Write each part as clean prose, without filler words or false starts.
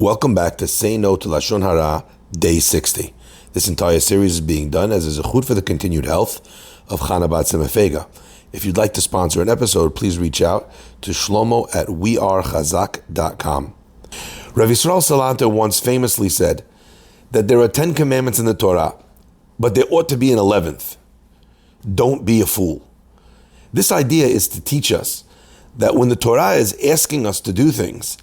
Welcome back to Say No to Lashon Hara, Day 60. This entire series is being done as a zechut for the continued health of Chana Bat Semefega. If you'd like to sponsor an episode, please reach out to Shlomo at wearechazak.com. Rav Yisrael Salanter once famously said that there are 10 commandments in the Torah, but there ought to be an 11th. Don't be a fool. This idea is to teach us that when the Torah is asking us to do things,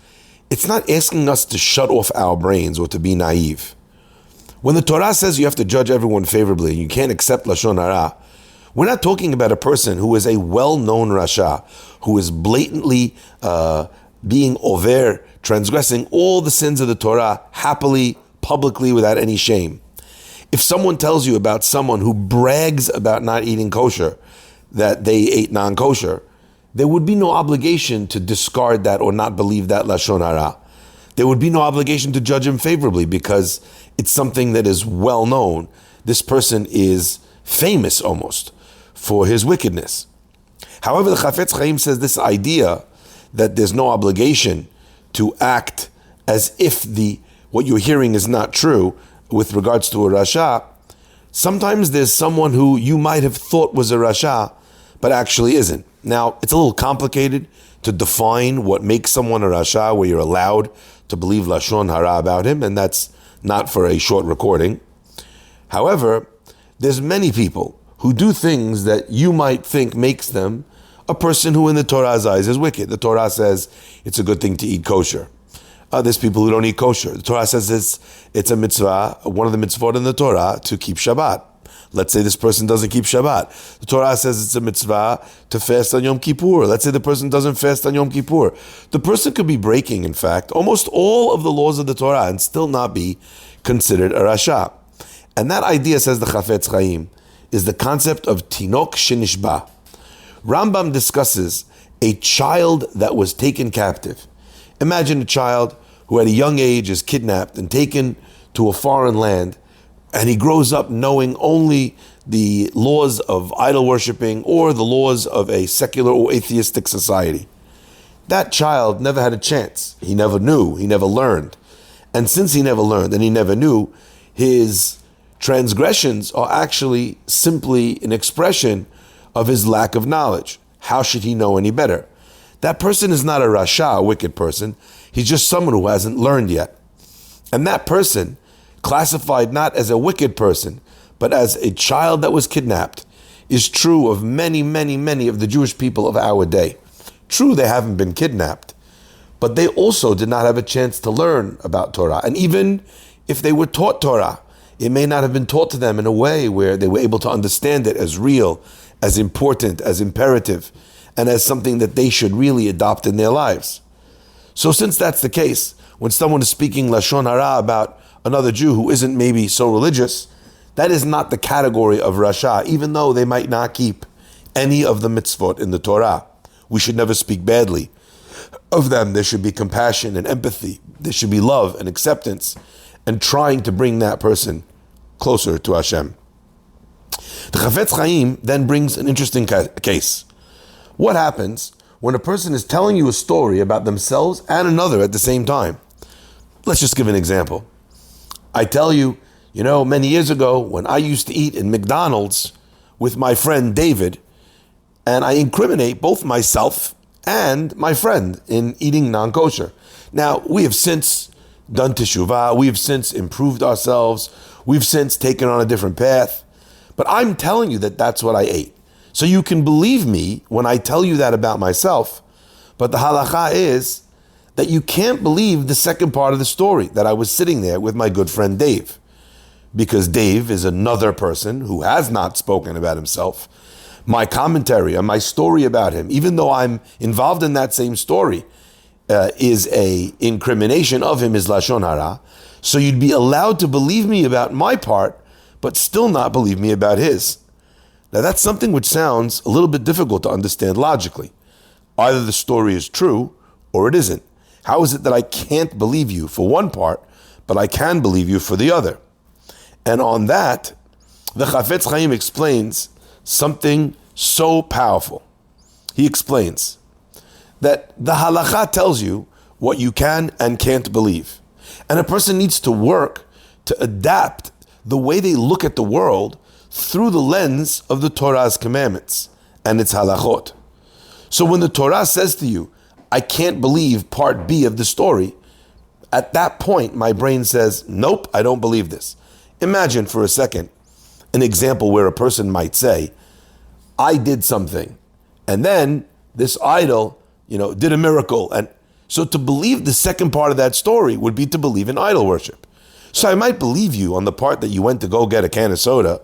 it's not asking us to shut off our brains or to be naive. When the Torah says you have to judge everyone favorably, you can't accept Lashon Hara, we're not talking about a person who is a well-known Rasha, who is blatantly being over, transgressing all the sins of the Torah happily, publicly, without any shame. If someone tells you about someone who brags about not eating kosher, that they ate non-kosher, there would be no obligation to discard that or not believe that Lashon Hara. There would be no obligation to judge him favorably because it's something that is well known. This person is famous almost for his wickedness. However, the Chafetz Chaim says this idea that there's no obligation to act as if what you're hearing is not true with regards to a Rasha. Sometimes there's someone who you might have thought was a Rasha, but actually isn't. Now, it's a little complicated to define what makes someone a Rasha, where you're allowed to believe Lashon Hara about him, and that's not for a short recording. However, there's many people who do things that you might think makes them a person who in the Torah's eyes is wicked. The Torah says it's a good thing to eat kosher. There's people who don't eat kosher. The Torah says it's a mitzvah, one of the mitzvot in the Torah, to keep Shabbat. Let's say this person doesn't keep Shabbat. The Torah says it's a mitzvah to fast on Yom Kippur. Let's say the person doesn't fast on Yom Kippur. The person could be breaking, in fact, almost all of the laws of the Torah and still not be considered a Rasha. And that idea, says the Chafetz Chaim, is the concept of Tinok Shenishba. Rambam discusses a child that was taken captive. Imagine a child who at a young age is kidnapped and taken to a foreign land, and he grows up knowing only the laws of idol worshiping or the laws of a secular or atheistic society. That child never had a chance. He never knew, he never learned. And since he never learned and he never knew, his transgressions are actually simply an expression of his lack of knowledge. How should he know any better? That person is not a Rasha, a wicked person. He's just someone who hasn't learned yet. And that person, classified not as a wicked person, but as a child that was kidnapped, is true of many, many, many of the Jewish people of our day. True, they haven't been kidnapped, but they also did not have a chance to learn about Torah. And even if they were taught Torah, it may not have been taught to them in a way where they were able to understand it as real, as important, as imperative, and as something that they should really adopt in their lives. So since that's the case, when someone is speaking Lashon Hara about another Jew who isn't maybe so religious, that is not the category of Rasha, even though they might not keep any of the mitzvot in the Torah. We should never speak badly of them. There should be compassion and empathy. There should be love and acceptance and trying to bring that person closer to Hashem. The Chafetz Chaim then brings an interesting case. What happens when a person is telling you a story about themselves and another at the same time? Let's just give an example. I tell you, many years ago when I used to eat in McDonald's with my friend David, and I incriminate both myself and my friend in eating non-kosher. Now, we have since done teshuvah, we have since improved ourselves, we've since taken on a different path, but I'm telling you that that's what I ate. So you can believe me when I tell you that about myself, but the halacha is that you can't believe the second part of the story, that I was sitting there with my good friend Dave. Because Dave is another person who has not spoken about himself. My commentary on my story about him, even though I'm involved in that same story, is a incrimination of him, is Lashon Hara. So you'd be allowed to believe me about my part, but still not believe me about his. Now that's something which sounds a little bit difficult to understand logically. Either the story is true or it isn't. How is it that I can't believe you for one part, but I can believe you for the other? And on that, the Chafetz Chaim explains something so powerful. He explains that the halakha tells you what you can and can't believe. And a person needs to work to adapt the way they look at the world through the lens of the Torah's commandments and its halachot. So when the Torah says to you, I can't believe part B of the story, at that point, my brain says, nope, I don't believe this. Imagine for a second an example where a person might say, I did something, and then this idol, did a miracle. And so to believe the second part of that story would be to believe in idol worship. So I might believe you on the part that you went to go get a can of soda,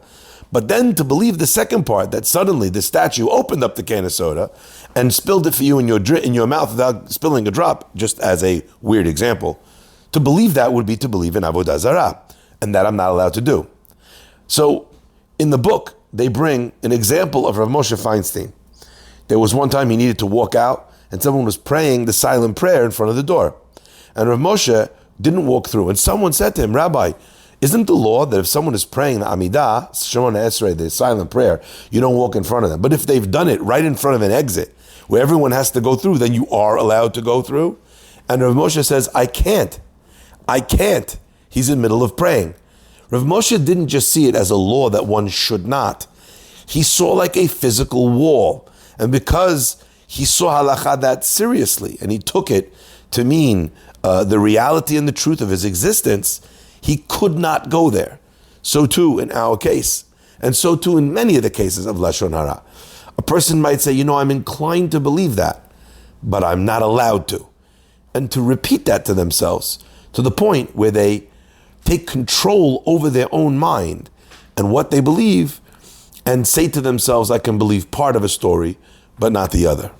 but then to believe the second part, that suddenly the statue opened up the can of soda and spilled it for you in your mouth without spilling a drop, just as a weird example. To believe that would be to believe in Avodah Zarah, and that I'm not allowed to do. So in the book, they bring an example of Rav Moshe Feinstein. There was one time he needed to walk out, and someone was praying the silent prayer in front of the door. And Rav Moshe didn't walk through. And someone said to him, Rabbi, isn't the law that if someone is praying the Amidah, Shemona Esrei, the silent prayer, you don't walk in front of them? But if they've done it right in front of an exit, where everyone has to go through, then you are allowed to go through? And Rav Moshe says, I can't. He's in the middle of praying. Rav Moshe didn't just see it as a law that one should not. He saw like a physical wall. And because he saw halacha that seriously, and he took it to mean the reality and the truth of his existence, he could not go there. So too in our case, and so too in many of the cases of Lashon Hara. A person might say, I'm inclined to believe that, but I'm not allowed to. And to repeat that to themselves, to the point where they take control over their own mind and what they believe, and say to themselves, I can believe part of a story, but not the other.